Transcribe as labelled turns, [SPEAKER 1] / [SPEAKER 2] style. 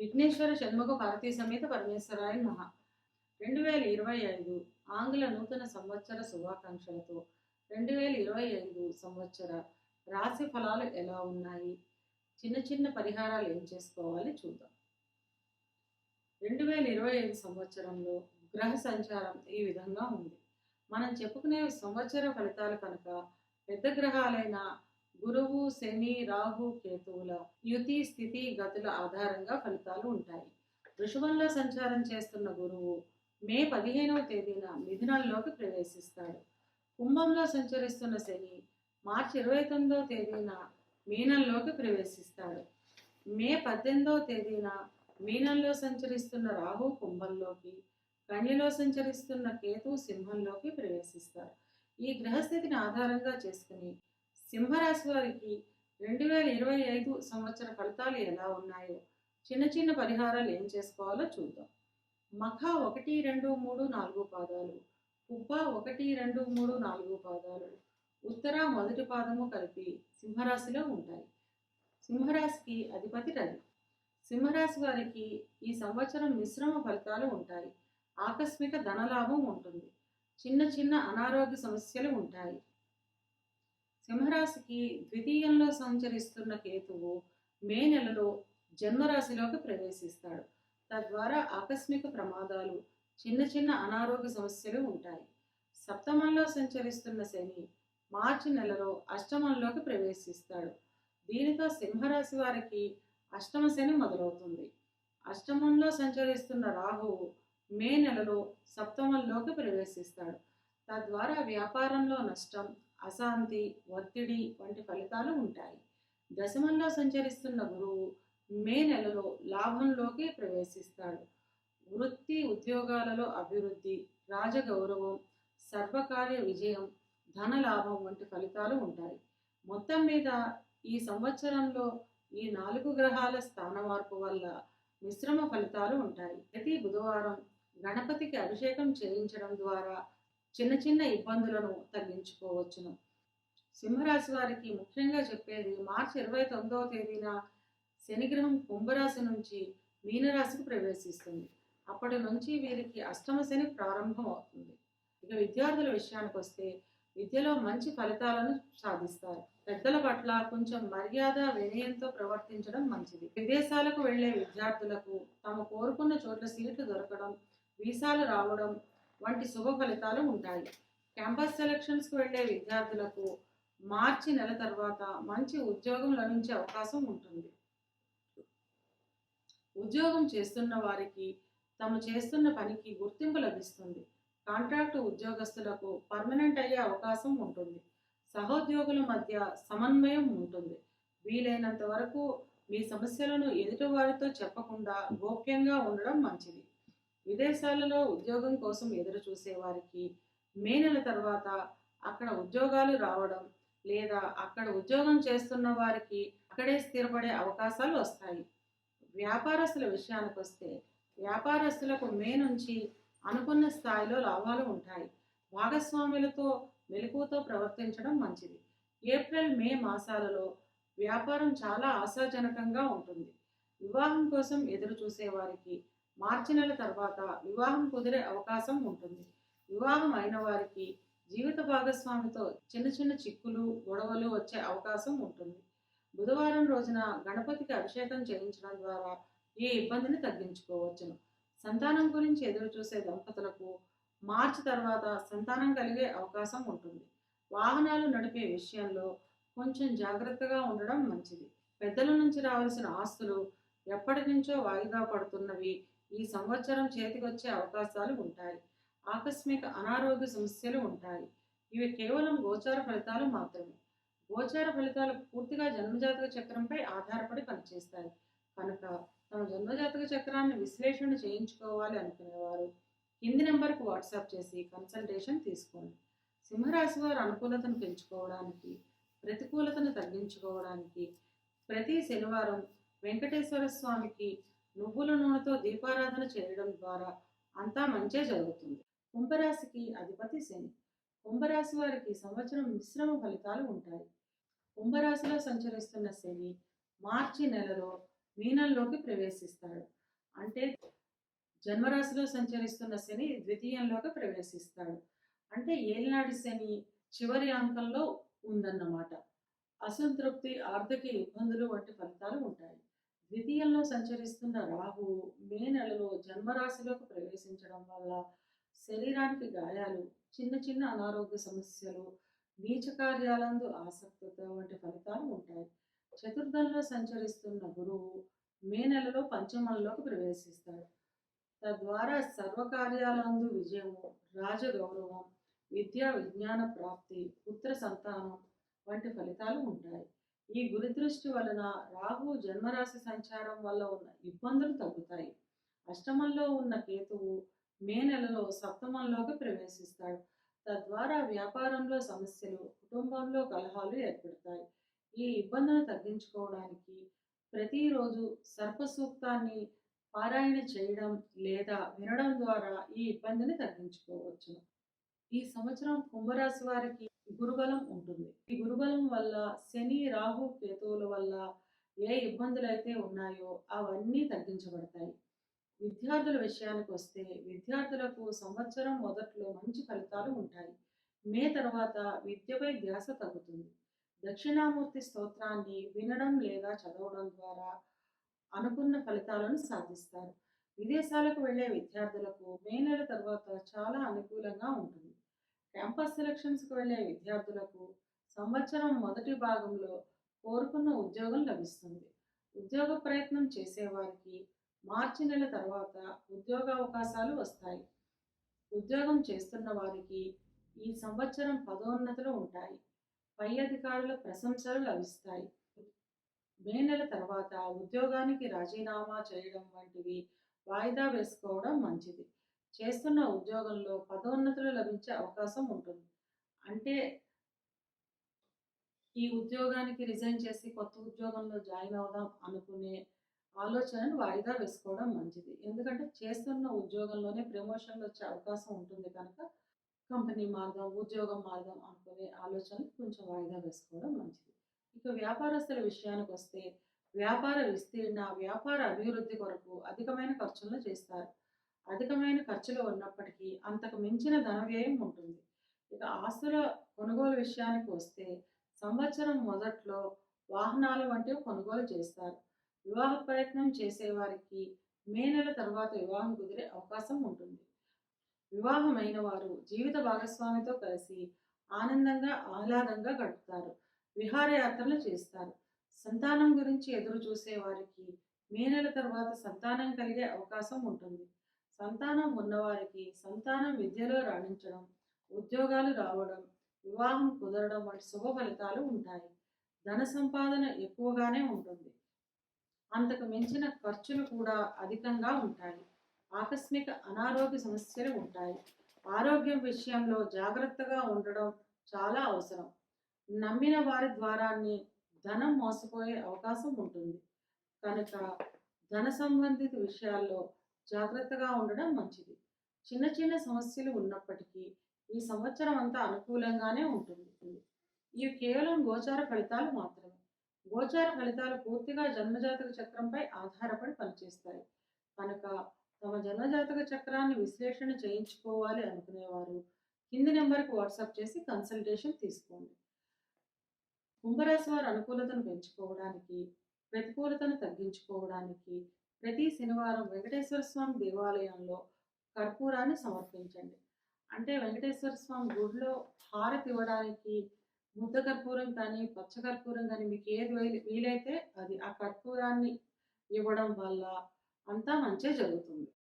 [SPEAKER 1] విఘ్నేశ్వర షణ్ముఖ భారతీ సమేత పరమేశ్వరాయ నమః. 2025 ఆంగ్ల నూతన సంవత్సర శుభాకాంక్షలతో 2025 సంవత్సర రాశి ఫలాలు ఎలా ఉన్నాయి, చిన్న చిన్న పరిహారాలు ఏం చేసుకోవాలి చూద్దాం. 2025 సంవత్సరంలో గ్రహ సంచారం ఈ విధంగా ఉంది. మనం చెప్పుకునే సంవత్సర ఫలితాలు కనుక పెద్ద గ్రహాలైన గురువు, శని, రాహు, కేతువుల యుతి, స్థితి, గతుల ఆధారంగా ఫలితాలు ఉంటాయి. వృషభంలో సంచారం చేస్తున్న గురువు మే 15వ తేదీన మిథునంలోకి ప్రవేశిస్తాడు. కుంభంలో సంచరిస్తున్న శని మార్చి 29వ తేదీన మీనంలోకి ప్రవేశిస్తాడు. మే 18వ తేదీన మీనంలో సంచరిస్తున్న రాహు కుంభంలోకి, కన్యలో సంచరిస్తున్న కేతు సింహంలోకి ప్రవేశిస్తారు. ఈ గ్రహస్థితిని ఆధారంగా చేసుకుని సింహరాశి వారికి 2025 సంవత్సర ఫలితాలు ఎలా ఉన్నాయో, చిన్న చిన్న పరిహారాలు ఏం చేసుకోవాలో చూద్దాం. మఖ 1, 2, 3, 4 పాదాలు, పుబ్బ 1, 2, 3, 4 పాదాలు, ఉత్తర మొదటి పాదము కలిపి సింహరాశిలో ఉంటాయి. సింహరాశికి అధిపతి రవి. సింహరాశి వారికి ఈ సంవత్సరం మిశ్రమ ఫలితాలు ఉంటాయి. ఆకస్మిక ధనలాభం ఉంటుంది. చిన్న చిన్న అనారోగ్య సమస్యలు ఉంటాయి. సింహరాశికి ద్వితీయంలో సంచరిస్తున్న కేతువు మే నెలలో జన్మరాశిలోకి ప్రవేశిస్తాడు. తద్వారా ఆకస్మిక ప్రమాదాలు, చిన్న చిన్న అనారోగ్య సమస్యలు ఉంటాయి. సప్తమంలో సంచరిస్తున్న శని మార్చి నెలలో అష్టమంలోకి ప్రవేశిస్తాడు. దీనితో సింహరాశి వారికి అష్టమ శని మొదలవుతుంది. అష్టమంలో సంచరిస్తున్న రాహువు మే నెలలో సప్తమంలోకి ప్రవేశిస్తాడు. తద్వారా వ్యాపారంలో నష్టం, అశాంతి, ఒత్తిడి వంటి ఫలితాలు ఉంటాయి. దశమంలో సంచరిస్తున్న గురువు మే నెలలో లాభంలోకి ప్రవేశిస్తాడు. వృత్తి ఉద్యోగాలలో అభివృద్ధి, రాజగౌరవం, సర్వకార్య విజయం, ధనలాభం వంటి ఫలితాలు ఉంటాయి. మొత్తం మీద ఈ సంవత్సరంలో ఈ 4 గ్రహాల స్థాన మార్పు వల్ల మిశ్రమ ఫలితాలు ఉంటాయి. ప్రతి బుధవారం గణపతికి అభిషేకం చేయించడం ద్వారా చిన్న చిన్న ఇబ్బందులను తగ్గించుకోవచ్చును. సింహరాశి వారికి ముఖ్యంగా చెప్పేది, మార్చి 29వ తేదీన శనిగ్రహం కుంభరాశి నుంచి మీనరాశికి ప్రవేశిస్తుంది. అప్పటి నుంచి వీరికి అష్టమ శని ప్రారంభం అవుతుంది. ఇక విద్యార్థుల విషయానికి వస్తే విద్యలో మంచి ఫలితాలను సాధిస్తారు. పెద్దల పట్ల కొంచెం మర్యాద, వినయంతో ప్రవర్తించడం మంచిది. విదేశాలకు వెళ్లే విద్యార్థులకు తాము కోరుకున్న చోట్ల సీట్లు దొరకడం, వీసాలు రావడం వంటి శుభ ఫలితాలు ఉంటాయి. క్యాంపస్ సెలక్షన్స్కు వెళ్లే విద్యార్థులకు మార్చి నెల తర్వాత మంచి ఉద్యోగం లభించే అవకాశం ఉంటుంది. ఉద్యోగం చేస్తున్న వారికి తాము చేస్తున్న పనికి గుర్తింపు లభిస్తుంది. కాంట్రాక్టు ఉద్యోగస్తులకు పర్మనెంట్ అయ్యే అవకాశం ఉంటుంది. సహోద్యోగుల మధ్య సమన్వయం ఉంటుంది. వీలైనంత వరకు మీ సమస్యలను ఎదుటివారితో చెప్పకుండా గోప్యంగా ఉండడం మంచిది. విదేశాలలో ఉద్యోగం కోసం ఎదురు చూసే వారికి మే నెల తర్వాత అక్కడ ఉద్యోగాలు రావడం, లేదా అక్కడ ఉద్యోగం చేస్తున్న వారికి అక్కడే స్థిరపడే అవకాశాలు వస్తాయి. వ్యాపారస్తుల విషయానికి వస్తే వ్యాపారస్తులకు మే నుంచి అనుకున్న స్థాయిలో లాభాలు ఉంటాయి. భాగస్వాములతో మెలకువతో ప్రవర్తించడం మంచిది. ఏప్రిల్, మే మాసాలలో వ్యాపారం చాలా ఆశాజనకంగా ఉంటుంది. వివాహం కోసం ఎదురు చూసే వారికి మార్చి నెల తర్వాత వివాహం కుదిరే అవకాశం ఉంటుంది. వివాహం అయిన వారికి జీవిత భాగస్వామితో చిన్న చిన్న చిక్కులు, గొడవలు వచ్చే అవకాశం ఉంటుంది. బుధవారం రోజున గణపతికి అభిషేకం చేయించడం ద్వారా ఈ ఇబ్బందిని తగ్గించుకోవచ్చును. సంతానం గురించి ఎదురు చూసే దంపతులకు మార్చి తర్వాత సంతానం కలిగే అవకాశం ఉంటుంది. వాహనాలు నడిపే విషయంలో కొంచెం జాగ్రత్తగా ఉండడం మంచిది. పెద్దల నుంచి రావాల్సిన ఆస్తులు ఎప్పటి నుంచో వాయిదా పడుతున్నవి ఈ సంవత్సరం చేతికొచ్చే అవకాశాలు ఉంటాయి. ఆకస్మిక అనారోగ్య సమస్యలు ఉంటాయి. ఇవి కేవలం గోచార ఫలితాలు మాత్రమే. గోచార ఫలితాలు పూర్తిగా జన్మజాతక చక్రంపై ఆధారపడి పనిచేస్తాయి కనుక తమ జన్మజాతక చక్రాన్ని విశ్లేషణ చేయించుకోవాలి అనుకునేవారు కింది నెంబర్కు వాట్సాప్ చేసి కన్సల్టేషన్ తీసుకోండి. సింహరాశి వారు అనుకూలతను పెంచుకోవడానికి, ప్రతికూలతను తగ్గించుకోవడానికి ప్రతి శనివారం వెంకటేశ్వర స్వామికి నువ్వుల నూనెతో దీపారాధన చేయడం ద్వారా అంతా మంచే జరుగుతుంది. కుంభరాశికి అధిపతి శని. కుంభరాశి వారికి సంవత్సరం మిశ్రమ ఫలితాలు ఉంటాయి. కుంభరాశిలో సంచరిస్తున్న శని మార్చి నెలలో మీనంలోకి ప్రవేశిస్తాడు. అంటే జన్మరాశిలో సంచరిస్తున్న శని ద్వితీయంలోకి ప్రవేశిస్తాడు. అంటే ఏలినాటి శని చివరి అంకంలో ఉందన్నమాట. అసంతృప్తి, ఆర్థిక ఇబ్బందులు వంటి ఫలితాలు ఉంటాయి. ద్వితీయంలో సంచరిస్తున్న రాహువు మే నెలలో జన్మరాశిలోకి ప్రవేశించడం వల్ల శరీరానికి గాయాలు, చిన్న చిన్న అనారోగ్య సమస్యలు, నీచ కార్యాలందు ఆసక్తత వంటి ఫలితాలు ఉంటాయి. చతుర్థంలో సంచరిస్తున్న గురువు మే నెలలో పంచమంలోకి ప్రవేశిస్తాడు. తద్వారా సర్వకార్యాలందు విజయము, రాజగౌరవం, విద్యా విజ్ఞాన ప్రాప్తి, పుత్ర సంతానం వంటి ఫలితాలు ఉంటాయి. ఈ గురుదృష్టి వలన రాహు జన్మరాశి సంచారం వల్ల ఉన్న ఇబ్బందులు తగ్గుతాయి. అష్టమంలో ఉన్న కేతువు మే నెలలో సప్తమంలోకి ప్రవేశిస్తాడు. తద్వారా వ్యాపారంలో సమస్యలు, కుటుంబంలో కలహాలు ఏర్పడతాయి. ఈ ఇబ్బందులు తగ్గించుకోవడానికి ప్రతిరోజు సర్ప సూక్తాన్ని పారాయణ చేయడం లేదా వినడం ద్వారా ఈ ఇబ్బందిని తగ్గించుకోవచ్చు. ఈ సంవత్సరం కుంభరాశి వారికి గురుబలం ఉంటుంది. ఈ గురుబలం వల్ల శని, రాహు, కేతువుల వల్ల ఏ ఇబ్బందులైతే ఉన్నాయో అవన్నీ తగ్గించబడతాయి. విద్యార్థుల విషయానికి వస్తే విద్యార్థులకు సంవత్సరం మొదట్లో మంచి ఫలితాలు ఉంటాయి. మే తర్వాత విద్యపై ధ్యాస తగ్గుతుంది. దక్షిణామూర్తి స్తోత్రాన్ని వినడం లేదా చదవడం ద్వారా అనుకున్న ఫలితాలను సాధిస్తారు. విదేశాలకు వెళ్ళే విద్యార్థులకు మే నెల తర్వాత చాలా అనుకూలంగా ఉంటుంది. క్యాంపస్ సెలక్షన్స్కి వెళ్ళే విద్యార్థులకు సంవత్సరం మొదటి భాగంలో కోరుకున్న ఉద్యోగం లభిస్తుంది. ఉద్యోగ ప్రయత్నం చేసేవారికి మార్చి నెల తర్వాత ఉద్యోగ అవకాశాలు వస్తాయి. ఉద్యోగం చేస్తున్న వారికి ఈ సంవత్సరం పదోన్నతులు ఉంటాయి. పై అధికారుల ప్రశంసలు లభిస్తాయి. మే నెల తర్వాత ఉద్యోగానికి రాజీనామా చేయడం వంటివి వాయిదా వేసుకోవడం మంచిది. చేస్తున్న ఉద్యోగంలో పదోన్నతులు లభించే అవకాశం ఉంటుంది. అంటే ఈ ఉద్యోగానికి రిజైన్ చేసి కొత్త ఉద్యోగంలో జాయిన్ అవుదాం అనుకునే ఆలోచనను వాయిదా వేసుకోవడం మంచిది. ఎందుకంటే చేస్తున్న ఉద్యోగంలోనే ప్రమోషన్లు వచ్చే అవకాశం ఉంటుంది కనుక కంపెనీ మారదాం, ఉద్యోగం మారదాం అనుకునే ఆలోచనలు కొంచెం వాయిదా వేసుకోవడం మంచిది. ఇక వ్యాపారస్తుల విషయానికి వస్తే వ్యాపార విస్తీర్ణ, వ్యాపార అభివృద్ధి కొరకు అధికమైన ఖర్చులను చేస్తారు. అధికమైన ఖర్చులు ఉన్నప్పటికీ అంతకు మించిన ధన వ్యయం ఉంటుంది. ఇక ఆస్తుల కొనుగోలు విషయానికి వస్తే సంవత్సరం మొదట్లో వాహనాలు వంటివి కొనుగోలు చేస్తారు. వివాహ ప్రయత్నం చేసేవారికి మే నెల తర్వాత వివాహం కుదిరే అవకాశం ఉంటుంది. వివాహమైన వారు జీవిత భాగస్వామితో కలిసి ఆనందంగా, ఆహ్లాదంగా గడుపుతారు. విహారయాత్రలు చేస్తారు. సంతానం గురించి ఎదురు చూసే వారికి మే నెల తర్వాత సంతానం కలిగే అవకాశం ఉంటుంది. సంతానం ఉన్నవారికి సంతానం విద్యలో రాణించడం, ఉద్యోగాలు రావడం, వివాహం కుదరడం వంటి శుభ ఫలితాలు ఉంటాయి. ధన సంపాదన ఎక్కువగానే ఉంటుంది. అంతకు మించిన ఖర్చులు కూడా అధికంగా ఉంటాయి. ఆకస్మిక అనారోగ్య సమస్యలు ఉంటాయి. ఆరోగ్యం విషయంలో జాగ్రత్తగా ఉండడం చాలా అవసరం. నమ్మిన వారి ద్వారానే ధనం మోసపోయే అవకాశం ఉంటుంది. కనుక ధన సంబంధిత విషయాల్లో జాగ్రత్తగా ఉండడం మంచిది. చిన్న చిన్న సమస్యలు ఉన్నప్పటికీ ఈ సంవత్సరం అంతా అనుకూలంగానే ఉంటుంది. ఇవి కేవలం గోచార ఫలితాలు మాత్రమే. గోచార ఫలితాలు పూర్తిగా జన్మజాతక చక్రంపై ఆధారపడి పనిచేస్తాయి. కనుక తమ జన్మజాతక చక్రాన్ని విశ్లేషణ చేయించుకోవాలి అనుకునేవారు కింది నెంబర్కి వాట్సాప్ చేసి కన్సల్టేషన్ తీసుకోండి. కుంభరాశి వారి అనుకూలతను పెంచుకోవడానికి, ప్రతికూలతను తగ్గించుకోవడానికి ప్రతి శనివారం వెంకటేశ్వర స్వామి దేవాలయంలో కర్పూరాన్ని సమర్పించండి. అంటే వెంకటేశ్వర స్వామి గుడిలో హారతి ఇవ్వడానికి ముద్ద కర్పూరం కానీ, పచ్చ కర్పూరం కానీ మీకు ఏది వీలైతే అది ఆ కర్పూరాన్ని ఇవ్వడం వల్ల అంతా మంచే జరుగుతుంది.